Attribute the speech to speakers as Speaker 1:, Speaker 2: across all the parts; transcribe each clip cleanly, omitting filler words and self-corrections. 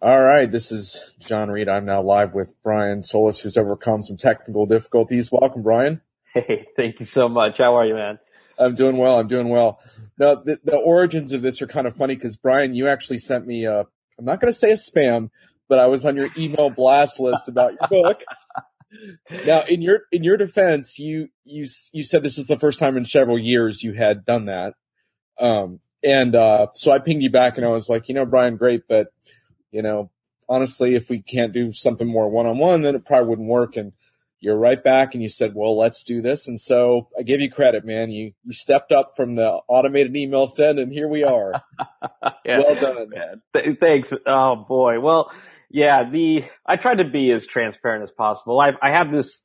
Speaker 1: All right, this is John Reed. I'm now live with Brian Solis, who's overcome some technical difficulties. Welcome, Brian.
Speaker 2: Hey, thank you so much. How are you, man?
Speaker 1: I'm doing well. Now, the origins of this are kind of funny because, Brian, you actually sent me I'm not going to say a spam, but I was on your email blast list about your book. Now, in your defense, you said this is the first time in several years you had done that. So I pinged you back and I was like, Brian, great, but honestly, if we can't do something more one-on-one, then it probably wouldn't work. And you're right back and you said, well, let's do this. And so I give you credit, man. You stepped up from the automated email send and here we are.
Speaker 2: Yeah.
Speaker 1: Well done.
Speaker 2: Thanks. Oh boy. Well, yeah, I tried to be as transparent as possible. I have this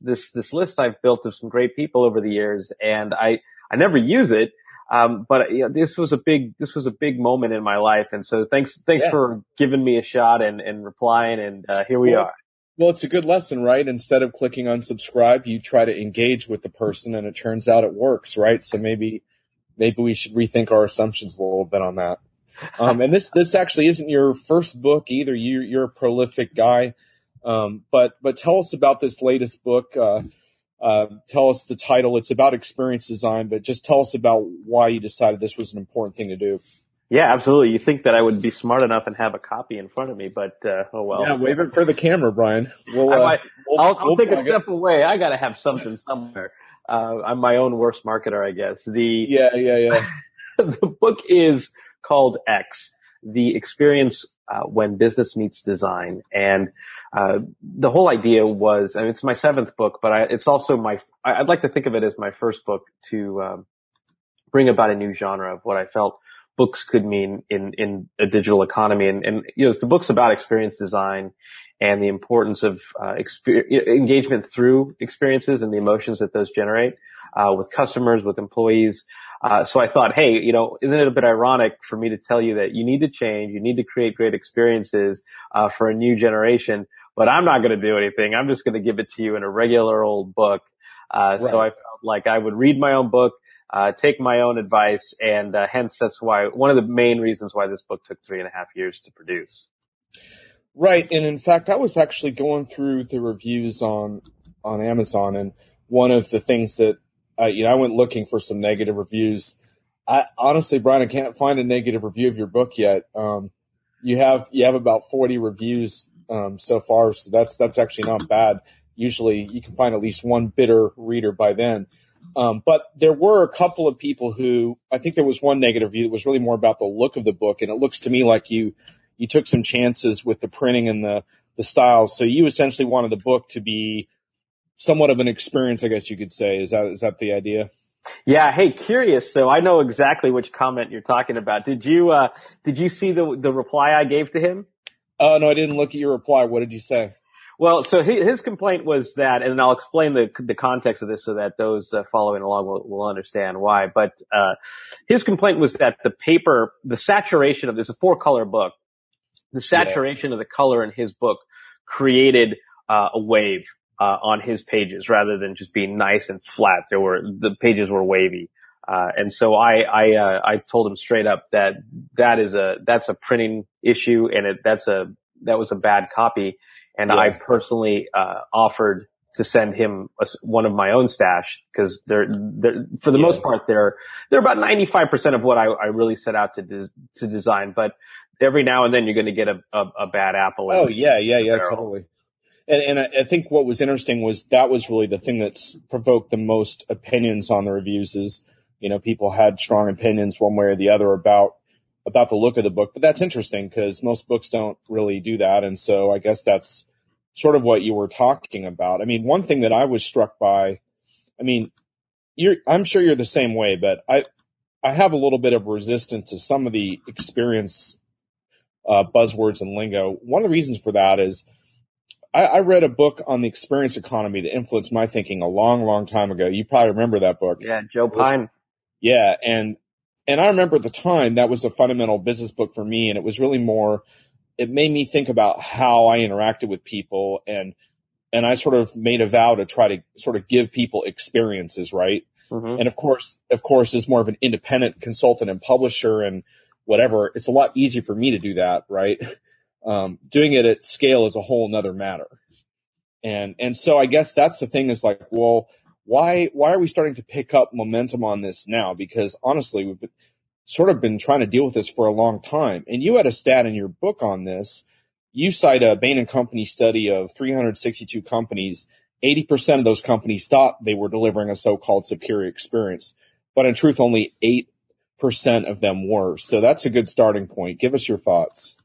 Speaker 2: list I've built of some great people over the years, and I never use it. But this was a big moment in my life. And so thanks for giving me a shot and replying. And, here we are.
Speaker 1: Well, it's a good lesson, right? Instead of clicking unsubscribe, you try to engage with the person and it turns out it works, right? So maybe we should rethink our assumptions a little bit on that. And this actually isn't your first book either. You're a prolific guy. But tell us about this latest book. Tell us the title. It's about experience design, but just tell us about why you decided this was an important thing to do.
Speaker 2: Yeah, absolutely. You think that I would be smart enough and have a copy in front of me, but oh well.
Speaker 1: Yeah, wave it for the camera, Brian.
Speaker 2: I'll take a step away. I got to have something somewhere. I'm my own worst marketer, I guess.
Speaker 1: Yeah.
Speaker 2: The book is called X, The Experience When Business Meets Design. And the whole idea was, I mean, it's my seventh book, but it's also I'd like to think of it as my first book to bring about a new genre of what I felt books could mean in a digital economy. And the book's about experience design and the importance of engagement through experiences and the emotions that those generate with customers, with employees. So I thought, hey, isn't it a bit ironic for me to tell you that you need to change, you need to create great experiences for a new generation, but I'm not going to do anything. I'm just going to give it to you in a regular old book. Right. So I felt like I would read my own book, take my own advice, and hence that's why one of the main reasons why this book took 3.5 years to produce.
Speaker 1: Right, and in fact, I was actually going through the reviews on Amazon, and one of the things that I went looking for some negative reviews. Honestly, Brian, I can't find a negative review of your book yet. You have about 40 reviews so far, so that's actually not bad. Usually, you can find at least one bitter reader by then. But there were a couple of people who, I think there was one negative review that was really more about the look of the book. And it looks to me like you took some chances with the printing and the styles. So you essentially wanted the book to be somewhat of an experience, I guess you could say. Is that the idea?
Speaker 2: Yeah. Hey, curious. So I know exactly which comment you're talking about. Did you see the reply I gave to him?
Speaker 1: No, I didn't look at your reply. What did you say?
Speaker 2: Well, so his complaint was that, and I'll explain the context of this so that those following along will understand why. But his complaint was that the saturation of this, a 4-color book, the saturation of the color in his book created a wave on his pages rather than just being nice and flat. The pages were wavy. And so I told him straight up that's a printing issue, and that was a bad copy. And I personally offered to send him one of my own stash because they're for the most part they're about 95% of what I really set out to design. But every now and then you're going to get a bad apple.
Speaker 1: Oh yeah, totally. And I think what was interesting was that was really the thing that's provoked the most opinions on the reviews is, people had strong opinions one way or the other about the look of the book. But that's interesting because most books don't really do that. And so I guess that's sort of what you were talking about. I mean, one thing that I was struck by, I'm sure you're the same way, but I have a little bit of resistance to some of the experience buzzwords and lingo. One of the reasons for that is I read a book on the experience economy that influenced my thinking a long, long time ago. You probably remember that book.
Speaker 2: Yeah, Joe Pine.
Speaker 1: Yeah, and I remember at the time that was a fundamental business book for me, and it was really more, it made me think about how I interacted with people, and I sort of made a vow to try to sort of give people experiences, right? Mm-hmm. And of course, as more of an independent consultant and publisher and whatever, it's a lot easier for me to do that, right? Doing it at scale is a whole nother matter. And so I guess that's the thing is like, well, why are we starting to pick up momentum on this now? Because honestly, we've been trying to deal with this for a long time. And you had a stat in your book on this. You cite a Bain & Company study of 362 companies. 80% of those companies thought they were delivering a so-called superior experience, but in truth, only 8% of them were. So that's a good starting point. Give us your thoughts.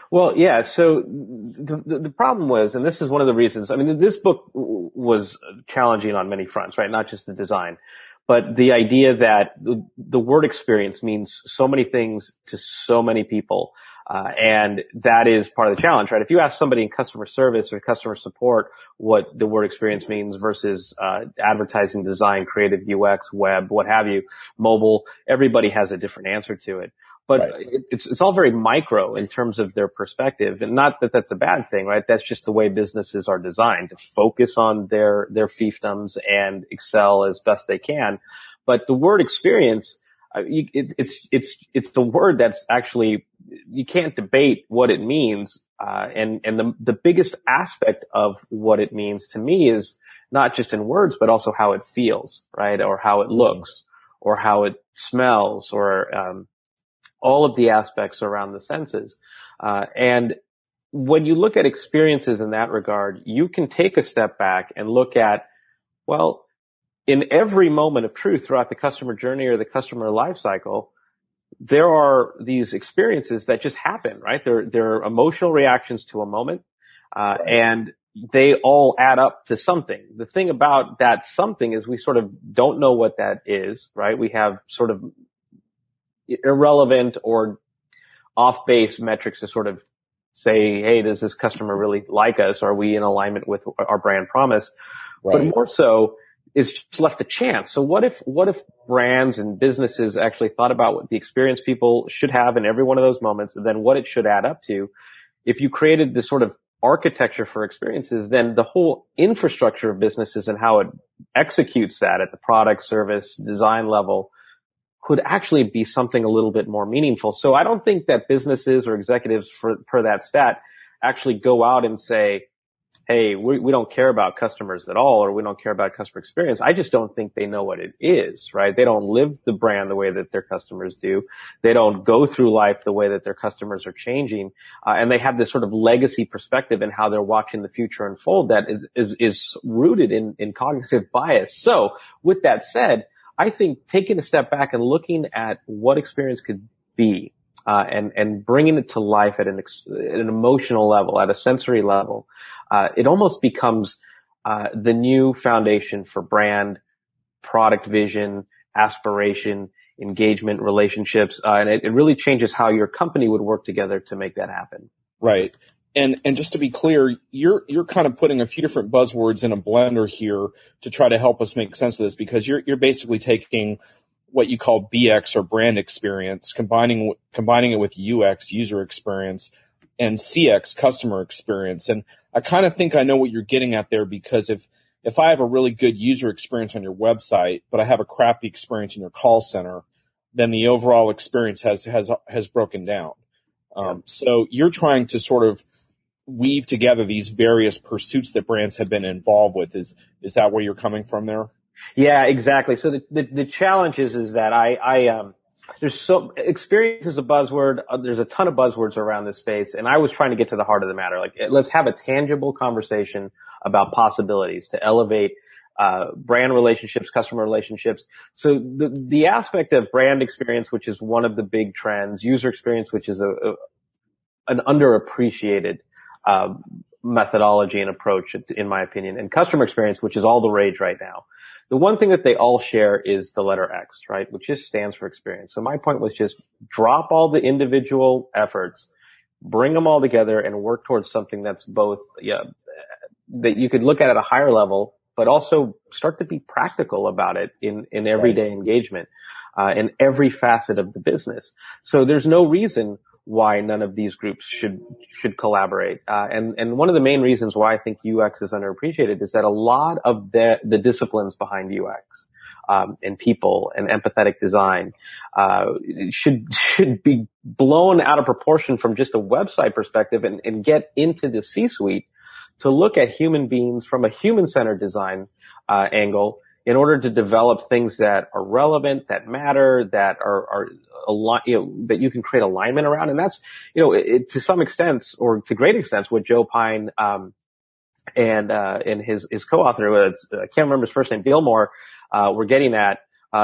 Speaker 2: Well, yeah. So the problem was, and this is one of the reasons, I mean, this book was challenging on many fronts, right? Not just the design, but the idea that the word experience means so many things to so many people. And that is part of the challenge, right? If you ask somebody in customer service or customer support what the word experience means versus, advertising, design, creative, UX, web, what have you, mobile, everybody has a different answer to it. But right. It's all very micro in terms of their perspective. And not that that's a bad thing, right? That's just the way businesses are designed, to focus on their fiefdoms and excel as best they can. But the word experience, it's the word that's actually, you can't debate what it means. And the biggest aspect of what it means to me is not just in words, but also how it feels, right? Or how it looks, or how it smells, or, all of the aspects around the senses. And when you look at experiences in that regard, you can take a step back and look at, well, in every moment of truth throughout the customer journey or the customer life cycle, there are these experiences that just happen, right? They're emotional reactions to a moment, and they all add up to something. The thing about that something is we sort of don't know what that is, right? We have sort of irrelevant or off-base metrics to sort of say, hey, does this customer really like us? Are we in alignment with our brand promise? Right. But more so, it's just left to chance. So what if brands and businesses actually thought about what the experience people should have in every one of those moments, and then what it should add up to? If you created this sort of architecture for experiences, then the whole infrastructure of businesses and how it executes that at the product, service, design level could actually be something a little bit more meaningful. So I don't think that businesses or executives, per that stat, actually go out and say, hey, we don't care about customers at all, or we don't care about customer experience. I just don't think they know what it is, right? They don't live the brand the way that their customers do. They don't go through life the way that their customers are changing. And they have this sort of legacy perspective in how they're watching the future unfold that is rooted in cognitive bias. So with that said, I think taking a step back and looking at what experience could be, and bringing it to life at an emotional level, at a sensory level, it almost becomes the new foundation for brand, product vision, aspiration, engagement, relationships, and it really changes how your company would work together to make that happen.
Speaker 1: Right. And just to be clear, you're kind of putting a few different buzzwords in a blender here to try to help us make sense of this, because you're basically taking what you call BX, or brand experience, combining it with UX, user experience, and CX, customer experience. And I kind of think I know what you're getting at there, because if I have a really good user experience on your website, but I have a crappy experience in your call center, then the overall experience has broken down. So you're trying to sort of weave together these various pursuits that brands have been involved with. Is that where you're coming from there?
Speaker 2: Yeah, exactly. So the challenge is that there's experience is a buzzword. There's a ton of buzzwords around this space, and I was trying to get to the heart of the matter. Like, let's have a tangible conversation about possibilities to elevate brand relationships, customer relationships. So the aspect of brand experience, which is one of the big trends, user experience, which is an underappreciated methodology and approach, in my opinion, and customer experience, which is all the rage right now. The one thing that they all share is the letter X, right? Which just stands for experience. So my point was just drop all the individual efforts, bring them all together, and work towards something that's both, that you could look at a higher level, but also start to be practical about it in everyday engagement, in every facet of the business. So there's no reason why none of these groups should collaborate. And one of the main reasons why I think UX is underappreciated is that a lot of the disciplines behind UX, and people and empathetic design, should be blown out of proportion from just a website perspective and get into the C-suite to look at human beings from a human-centered design, angle, in order to develop things that are relevant, that matter, that are that you can create alignment around. And that's, to some extent, or to great extent, what Joe Pine, and his co-author, I can't remember his first name, Gilmore, were getting at,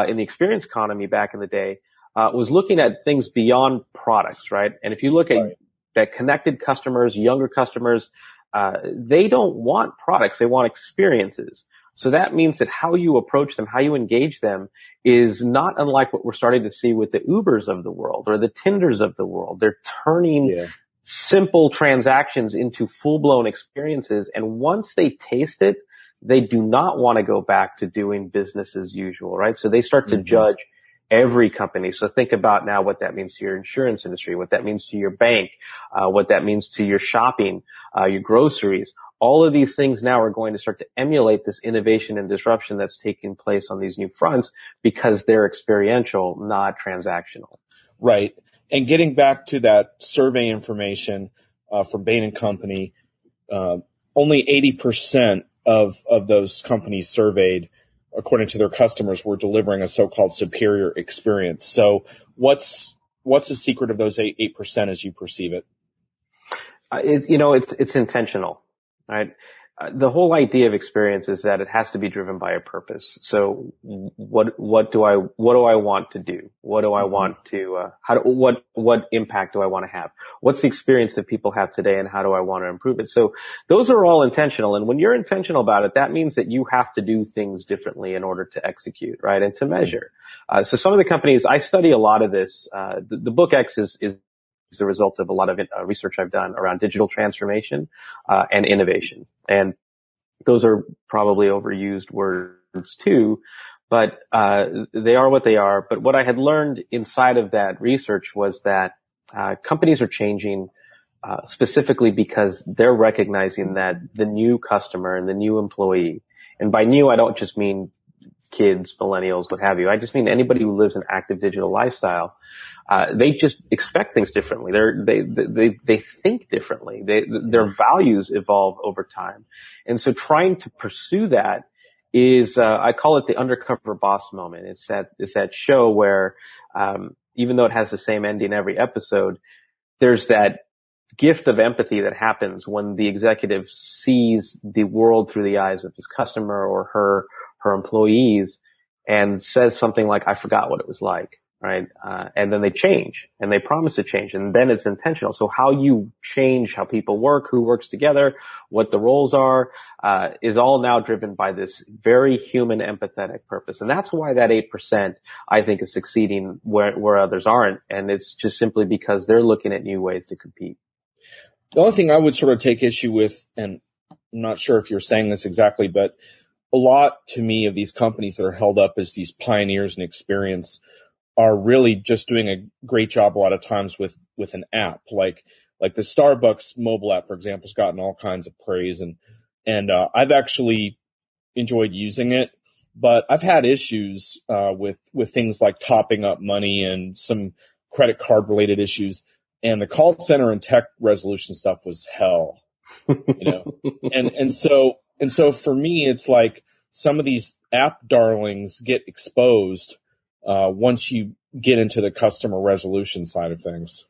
Speaker 2: in the experience economy back in the day, was looking at things beyond products, right? And if you look at connected customers, younger customers, they don't want products, they want experiences. So that means that how you approach them, how you engage them, is not unlike what we're starting to see with the Ubers of the world or the Tinders of the world. They're turning simple transactions into full-blown experiences. And once they taste it, they do not want to go back to doing business as usual, right? So they start to judge every company. So think about now what that means to your insurance industry, what that means to your bank, what that means to your shopping, your groceries. All of these things now are going to start to emulate this innovation and disruption that's taking place on these new fronts because they're experiential, not transactional.
Speaker 1: Right. And getting back to that survey information from Bain and Company, only 80% of those companies surveyed, according to their customers, were delivering a so-called superior experience. So what's the secret of those 8% as you perceive it?
Speaker 2: It's intentional. Right. The whole idea of experience is that it has to be driven by a purpose. So what do I want to do? What do I want to, what impact do I want to have? What's the experience that people have today and how do I want to improve it? So those are all intentional. And when you're intentional about it, that means that you have to do things differently in order to execute, right? And to measure. So some of the companies, I study a lot of this. The book X is the result of a lot of research I've done around digital transformation and innovation. And those are probably overused words too, but they are what they are. But what I had learned inside of that research was that companies are changing specifically because they're recognizing that the new customer and the new employee, and by new I don't just mean kids, millennials, what have you. I just mean anybody who lives an active digital lifestyle. They just expect things differently. They think differently. Their values evolve over time. And so trying to pursue that is, I call it the undercover boss moment. It's that show where, even though it has the same ending every episode, there's that gift of empathy that happens when the executive sees the world through the eyes of his customer or her employees and says something like, I forgot what it was like, right? And then they change and they promise to change, and then it's intentional. So how you change how people work, who works together, what the roles are, is all now driven by this very human empathetic purpose. And that's why that 8% I think is succeeding where others aren't. And it's just simply because they're looking at new ways to compete.
Speaker 1: The only thing I would sort of take issue with, and I'm not sure if you're saying this exactly, but a lot to me of these companies that are held up as these pioneers in experience are really just doing a great job a lot of times with an app. Like the Starbucks mobile app, for example, has gotten all kinds of praise, and I've actually enjoyed using it, but I've had issues with things like topping up money and some credit card related issues, and the call center and tech resolution stuff was hell. And so for me, it's like some of these app darlings get exposed once you get into the customer resolution side of things.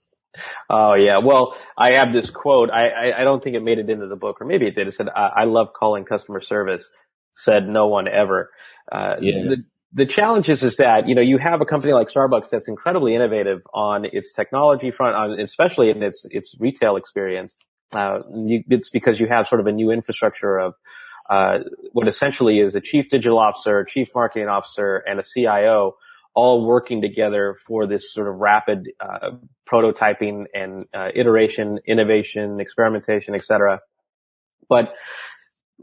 Speaker 2: Oh yeah. Well, I have this quote. I don't think it made it into the book, or maybe it did. It said, I love calling customer service. Said no one ever. The challenge is that, you have a company like Starbucks that's incredibly innovative on its technology front, especially in its retail experience. It's because you have sort of a new infrastructure of what essentially is a chief digital officer, a chief marketing officer, and a CIO all working together for this sort of rapid prototyping and iteration, innovation, experimentation, et cetera. But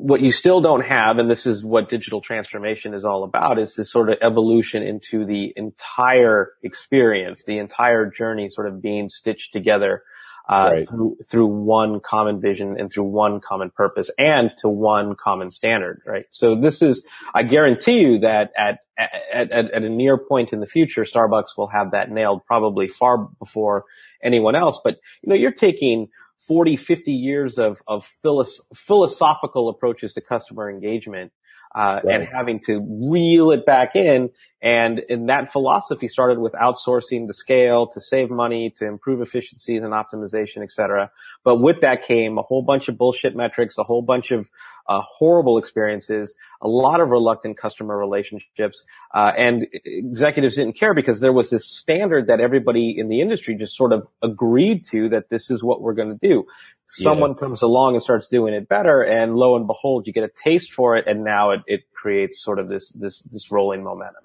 Speaker 2: what you still don't have, and this is what digital transformation is all about, is this sort of evolution into the entire experience, the entire journey sort of being stitched together
Speaker 1: Right.
Speaker 2: through one common vision and through one common purpose and to one common standard, right? So this is, I guarantee you that at a near point in the future, Starbucks will have that nailed probably far before anyone else. But, you're taking 40, 50 years of philosophical approaches to customer engagement,
Speaker 1: Right.
Speaker 2: and having to reel it back in. And that philosophy started with outsourcing to scale, to save money, to improve efficiencies and optimization, et cetera. But with that came a whole bunch of bullshit metrics, a whole bunch of horrible experiences, a lot of reluctant customer relationships, and executives didn't care because there was this standard that everybody in the industry just sort of agreed to, that this is what we're going to do. Someone comes along and starts doing it better, and lo and behold, you get a taste for it, and now it creates sort of this rolling momentum.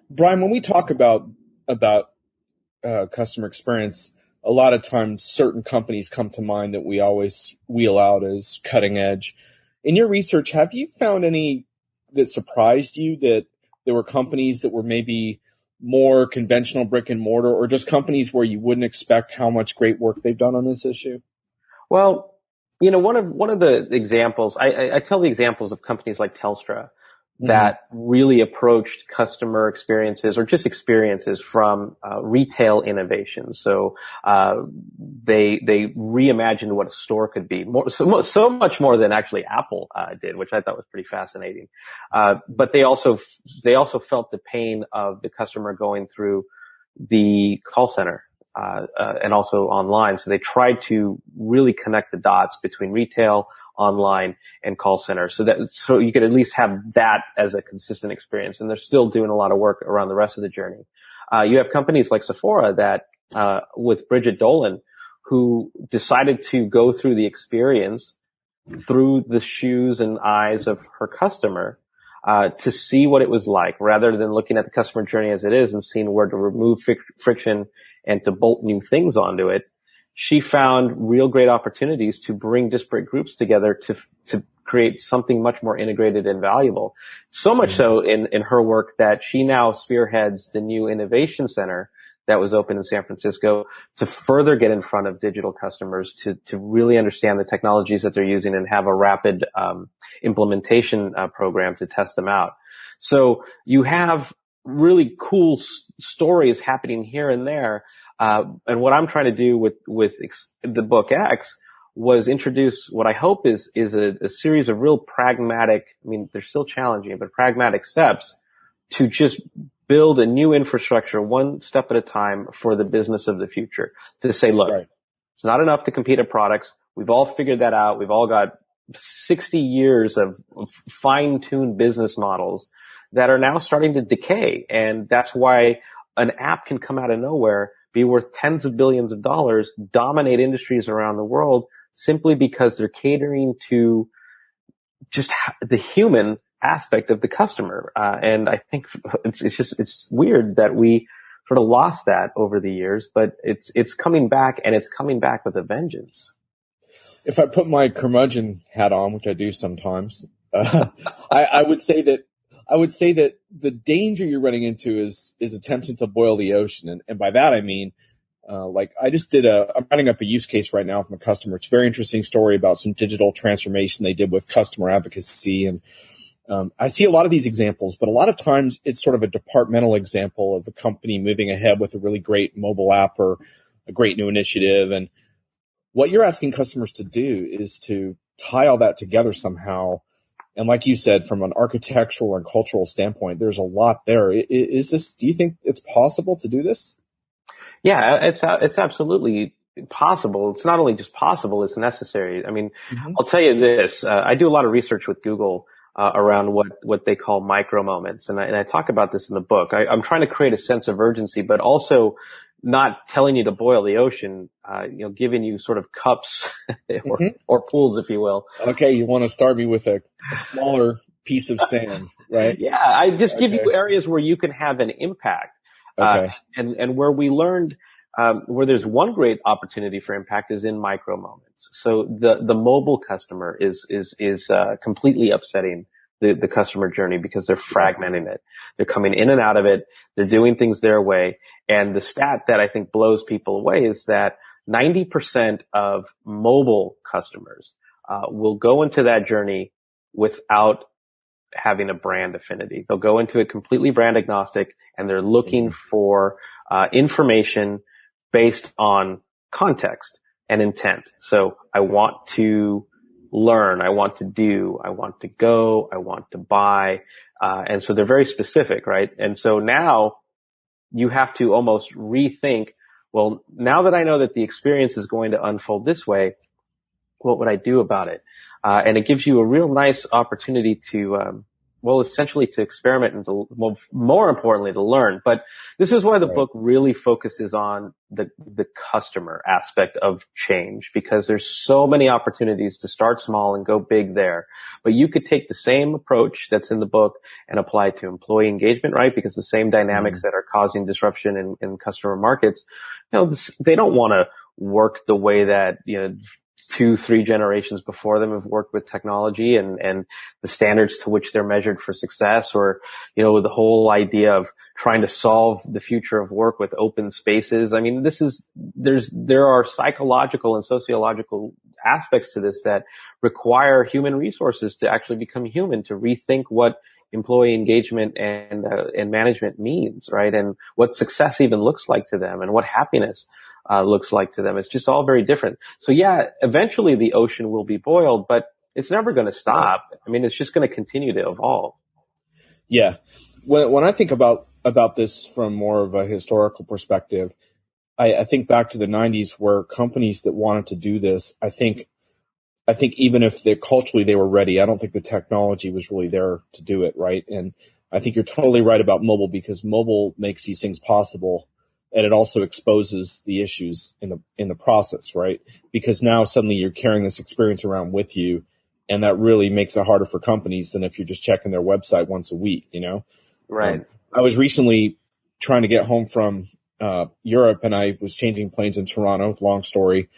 Speaker 1: Brian, when we talk about customer experience, a lot of times certain companies come to mind that we always wheel out as cutting edge. In your research, have you found any that surprised you, that there were companies that were maybe more conventional brick and mortar, or just companies where you wouldn't expect how much great work they've done on this issue?
Speaker 2: Well, one of the examples, I tell the examples of companies like Telstra that really approached customer experiences or just experiences from retail innovation. So they reimagined what a store could be, so much more than actually Apple did, which I thought was pretty fascinating. But they also felt the pain of the customer going through the call center. And also online. So they tried to really connect the dots between retail, online, and call center, so you could at least have that as a consistent experience. And they're still doing a lot of work around the rest of the journey. You have companies like Sephora that, with Bridget Dolan, who decided to go through the experience through the shoes and eyes of her customer, to see what it was like, rather than looking at the customer journey as it is and seeing where to remove friction and to bolt new things onto it. She found real great opportunities to bring disparate groups together to create something much more integrated and valuable. So much so in her work that she now spearheads the new innovation center that was open in San Francisco to further get in front of digital customers, to really understand the technologies that they're using and have a rapid implementation program to test them out. So you have really cool stories happening here and there. And what I'm trying to do with the book X was introduce what I hope is a series of real pragmatic, I mean, they're still challenging, but pragmatic steps to just build a new infrastructure one step at a time for the business of the future. To say, look, It's not enough to compete at products. We've all figured that out. We've all got 60 years of fine-tuned business models that are now starting to decay. And that's why an app can come out of nowhere, be worth tens of billions of dollars, dominate industries around the world, simply because they're catering to just the human aspect of the customer. And I think it's weird that we sort of lost that over the years, but it's coming back, and it's coming back with a vengeance.
Speaker 1: If I put my curmudgeon hat on, which I do sometimes, I would say that the danger you're running into is attempting to boil the ocean. And by that, I mean, I'm writing up a use case right now from a customer. It's a very interesting story about some digital transformation they did with customer advocacy. And I see a lot of these examples, but a lot of times it's sort of a departmental example of a company moving ahead with a really great mobile app or a great new initiative. And what you're asking customers to do is to tie all that together somehow. And like you said, from an architectural and cultural standpoint, there's a lot there. Do you think it's possible to do this?
Speaker 2: Yeah, it's absolutely possible. It's not only just possible, it's necessary. I mean, I'll tell you this, I do a lot of research with Google around what they call micro moments. And I talk about this in the book. I'm trying to create a sense of urgency, but also not telling you to boil the ocean, giving you sort of cups or pools, if you will.
Speaker 1: Okay. You want to start me with a smaller piece of sand, right?
Speaker 2: Yeah. I just give you areas where you can have an impact.
Speaker 1: Okay.
Speaker 2: And where we learned, where there's one great opportunity for impact is in micro moments. So the mobile customer is completely upsetting the customer journey because they're fragmenting it. They're coming in and out of it. They're doing things their way. And the stat that I think blows people away is that 90% of mobile customers will go into that journey without having a brand affinity. They'll go into it completely brand agnostic, and they're looking for information based on context and intent. So I want to learn, I want to do, I want to go, I want to buy. And so they're very specific, right? And so now you have to almost rethink, well, now that I know that the experience is going to unfold this way, what would I do about it? And it gives you a real nice opportunity to, essentially to experiment and to, well, more importantly, to learn. But this is why the book really focuses on the customer aspect of change, because there's so many opportunities to start small and go big there. But you could take the same approach that's in the book and apply it to employee engagement, right? Because the same dynamics that are causing disruption in customer markets, they don't want to work the way that, 2-3 generations before them have worked with technology and the standards to which they're measured for success, or, the whole idea of trying to solve the future of work with open spaces. I mean, there are psychological and sociological aspects to this that require human resources to actually become human, to rethink what employee engagement and management means, right? And what success even looks like to them, and what happiness looks like to them. It's just all very different. So yeah, eventually the ocean will be boiled, but it's never going to stop. I mean, it's just going to continue to evolve.
Speaker 1: Yeah. When I think about this from more of a historical perspective, I think back to the 90s where companies that wanted to do this, I think even if culturally they were ready, I don't think the technology was really there to do it, right? And I think you're totally right about mobile, because mobile makes these things possible. And it also exposes the issues in the process, right? Because now suddenly you're carrying this experience around with you, and that really makes it harder for companies than if you're just checking their website once a week,
Speaker 2: Right.
Speaker 1: I was recently trying to get home from Europe, and I was changing planes in Toronto, long story.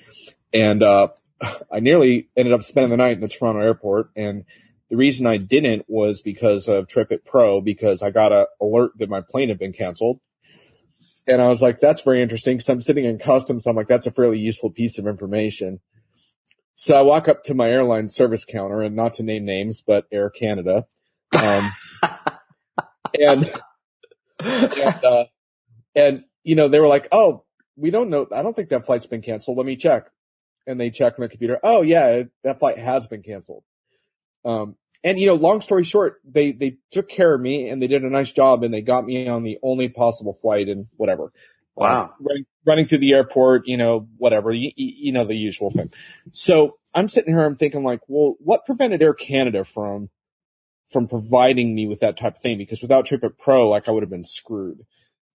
Speaker 1: And I nearly ended up spending the night in the Toronto airport. And the reason I didn't was because of TripIt Pro, because I got an alert that my plane had been canceled. And I was like, that's very interesting, because I'm sitting in customs. So I'm like, that's a fairly useful piece of information. So I walk up to my airline service counter, and not to name names, but Air Canada. And they were like, oh, we don't know. I don't think that flight's been canceled. Let me check. And they check on the computer. Oh, yeah, that flight has been canceled. And, long story short, they took care of me, and they did a nice job, and they got me on the only possible flight and whatever.
Speaker 2: Wow.
Speaker 1: Running through the airport, whatever, the usual thing. So I'm sitting here, I'm thinking like, well, what prevented Air Canada from providing me with that type of thing? Because without TripIt Pro, I would have been screwed.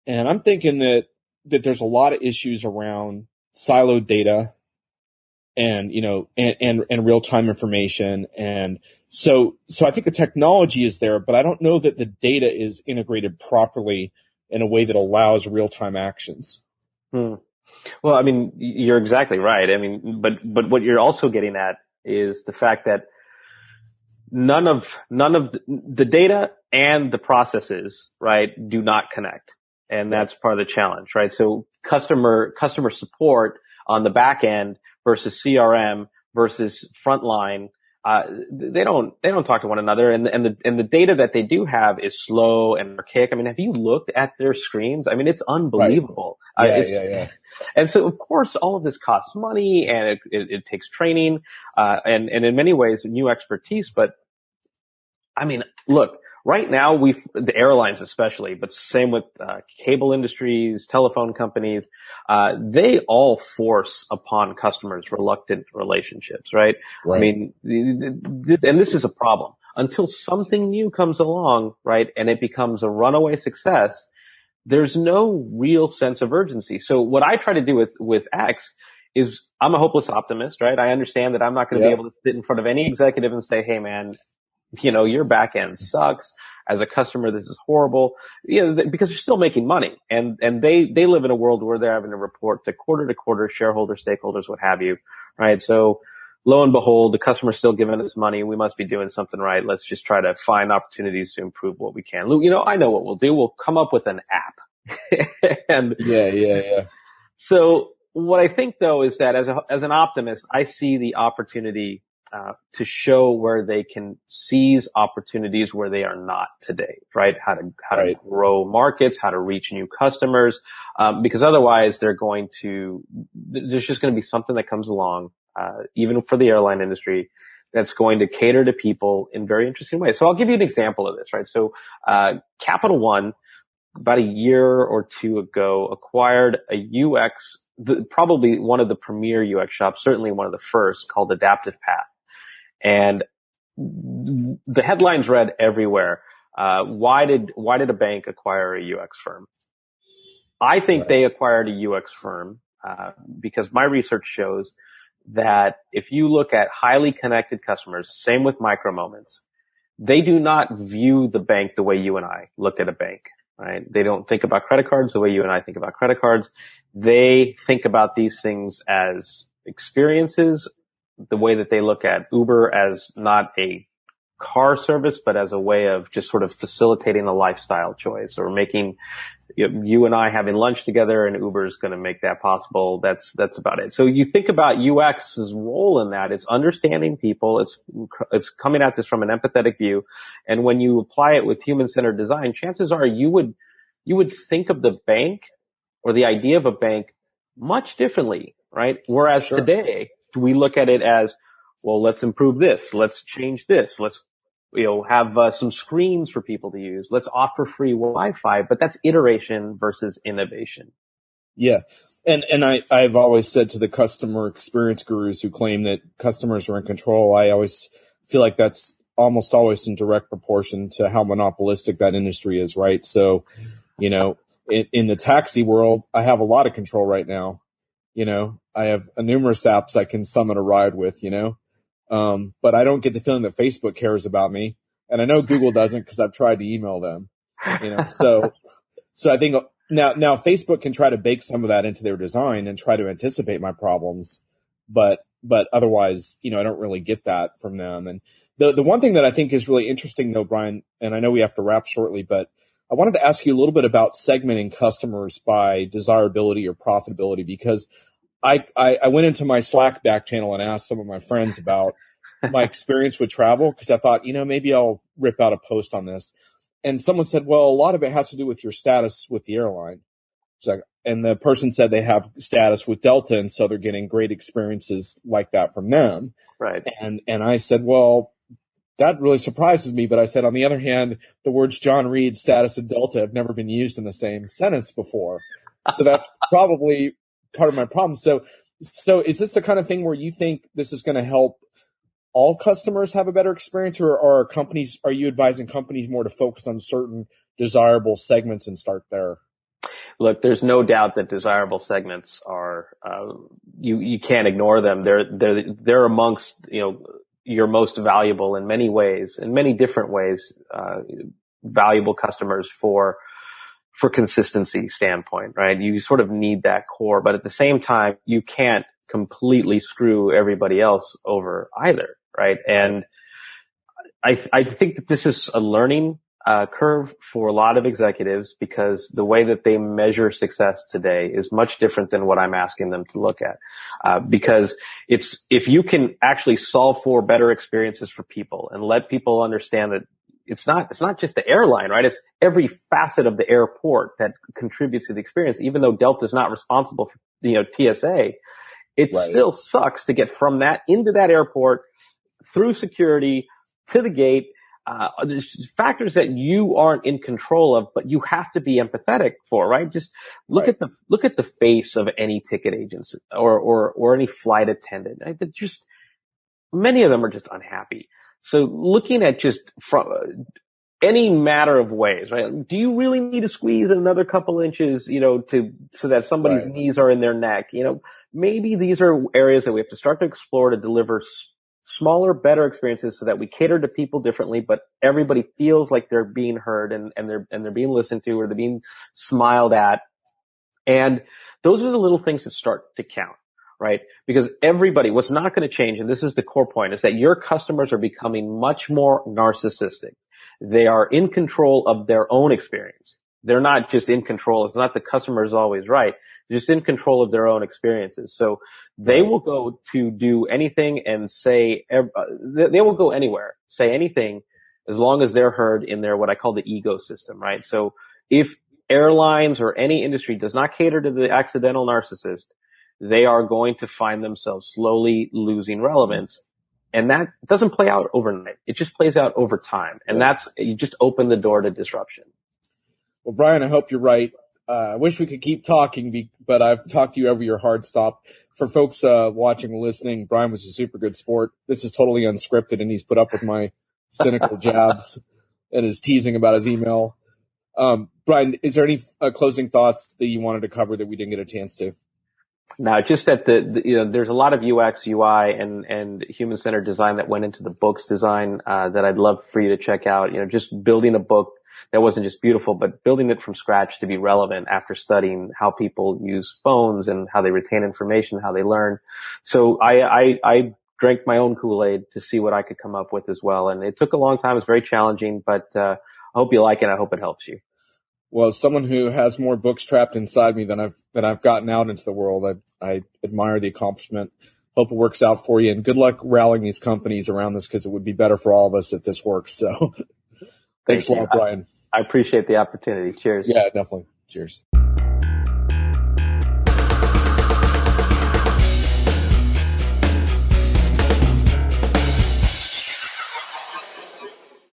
Speaker 1: And I'm thinking that there's a lot of issues around siloed data and real-time information. And so I think the technology is there, but I don't know that the data is integrated properly in a way that allows real-time actions.
Speaker 2: Well, I mean, you're exactly right. I mean, but what you're also getting at is the fact that none of the data and the processes, right, do not connect. And that's part of the challenge, right? So customer support on the back end versus CRM versus frontline, they don't talk to one another, and the data that they do have is slow and archaic. I mean, have you looked at their screens? I mean, it's unbelievable.
Speaker 1: Right. Yeah.
Speaker 2: And so, of course, all of this costs money, and it takes training, and in many ways, new expertise. But I mean, look, right now the airlines especially, but same with cable industries, telephone companies, they all force upon customers reluctant relationships, right? I mean, this is a problem. Until something new comes along, right, and it becomes a runaway success, there's no real sense of urgency. So what I try to do with X is, I'm a hopeless optimist, right? I understand that I'm not going to be able to sit in front of any executive and say, hey man, your back end sucks. As a customer, this is horrible. Because they're still making money, and they live in a world where they're having to report to quarter, shareholders, stakeholders, what have you, right? So lo and behold, the customer's still giving us money. We must be doing something right. Let's just try to find opportunities to improve what we can. I know what we'll do. We'll come up with an app. And
Speaker 1: yeah.
Speaker 2: So what I think though is that as an optimist, I see the opportunity to show where they can seize opportunities where they are not today, right? How to grow markets, how to reach new customers, because otherwise there's just going to be something that comes along, even for the airline industry, that's going to cater to people in very interesting ways. So I'll give you an example of this, right? So, Capital One, about a year or two ago, acquired a UX, probably one of the premier UX shops, certainly one of the first, called Adaptive Path. And the headlines read everywhere. Why did a bank acquire a UX firm? I think they acquired a UX firm, because my research shows that if you look at highly connected customers, same with micro moments, they do not view the bank the way you and I look at a bank, right? They don't think about credit cards the way you and I think about credit cards. They think about these things as experiences, the way that they look at Uber as not a car service, but as a way of just sort of facilitating a lifestyle choice, or making you and I having lunch together, and Uber is going to make that possible. That's about it. So you think about UX's role in that. It's understanding people. It's coming at this from an empathetic view. And when you apply it with human-centered design, chances are you would think of the bank or the idea of a bank much differently, right? Whereas today we look at it as, well, let's improve this. Let's change this. Let's have some screens for people to use. Let's offer free Wi-Fi, but that's iteration versus innovation.
Speaker 1: Yeah. And I've always said to the customer experience gurus who claim that customers are in control, I always feel like that's almost always in direct proportion to how monopolistic that industry is, right? So, in the taxi world, I have a lot of control right now. I have numerous apps I can summon a ride with, but I don't get the feeling that Facebook cares about me. And I know Google doesn't, because I've tried to email them, so I think now Facebook can try to bake some of that into their design and try to anticipate my problems. But otherwise, I don't really get that from them. And the one thing that I think is really interesting though, Brian, and I know we have to wrap shortly, but I wanted to ask you a little bit about segmenting customers by desirability or profitability, because I went into my Slack back channel and asked some of my friends about my experience with travel, because I thought, maybe I'll rip out a post on this. And someone said, well, a lot of it has to do with your status with the airline. And the person said they have status with Delta, and so they're getting great experiences like that from them.
Speaker 2: Right.
Speaker 1: And I said, well, that really surprises me. But I said, on the other hand, the words John Reed, status, and Delta have never been used in the same sentence before. So that's probably part of my problem. So is this the kind of thing where you think this is going to help all customers have a better experience, or are you advising companies more to focus on certain desirable segments and start there?
Speaker 2: Look, there's no doubt that desirable segments are, you can't ignore them. They're amongst, your most valuable in many ways, in many different ways, valuable customers for consistency standpoint, right? You sort of need that core, but at the same time, you can't completely screw everybody else over either, right? And I think that this is a learning curve for a lot of executives, because the way that they measure success today is much different than what I'm asking them to look at. Because if you can actually solve for better experiences for people and let people understand that it's not just the airline, right? It's every facet of the airport that contributes to the experience. Even though Delta is not responsible for, TSA, it still sucks to get from that into that airport through security to the gate. There's factors that you aren't in control of, but you have to be empathetic for, right? Just look at the face of any ticket agents or any flight attendant. Right? Many of them are just unhappy. So looking at just from any matter of ways, right? Do you really need to squeeze another couple inches, so that somebody's knees are in their neck? Maybe these are areas that we have to start to explore to deliver smaller, better experiences so that we cater to people differently, but everybody feels like they're being heard and they're being listened to, or they're being smiled at. And those are the little things that start to count, right? Because what's not going to change, and this is the core point, is that your customers are becoming much more narcissistic. They are in control of their own experience. They're not just in control. It's not the customer is always right. They're just in control of their own experiences. So they will go to do anything and say, they will go anywhere, say anything, as long as they're heard in their, what I call the ecosystem, right? So if airlines or any industry does not cater to the accidental narcissist, they are going to find themselves slowly losing relevance. And that doesn't play out overnight. It just plays out over time. And you just open the door to disruption.
Speaker 1: Well, Brian, I hope you're right. I wish we could keep talking, but I've talked to you over your hard stop. For folks watching and listening, Brian was a super good sport. This is totally unscripted, and he's put up with my cynical jabs and his teasing about his email. Brian, is there any closing thoughts that you wanted to cover that we didn't get a chance to?
Speaker 2: No, just that there's a lot of UX, UI, and human-centered design that went into the book's design that I'd love for you to check out. Just building a book that wasn't just beautiful, but building it from scratch to be relevant after studying how people use phones and how they retain information, how they learn. So I drank my own Kool-Aid to see what I could come up with as well. And it took a long time. It was very challenging, but I hope you like it. I hope it helps you.
Speaker 1: Well, as someone who has more books trapped inside me than I've gotten out into the world, I admire the accomplishment. Hope it works out for you, and good luck rallying these companies around this, because it would be better for all of us if this works. So thanks a lot, Brian.
Speaker 2: I appreciate the opportunity. Cheers.
Speaker 1: Yeah, definitely. Cheers.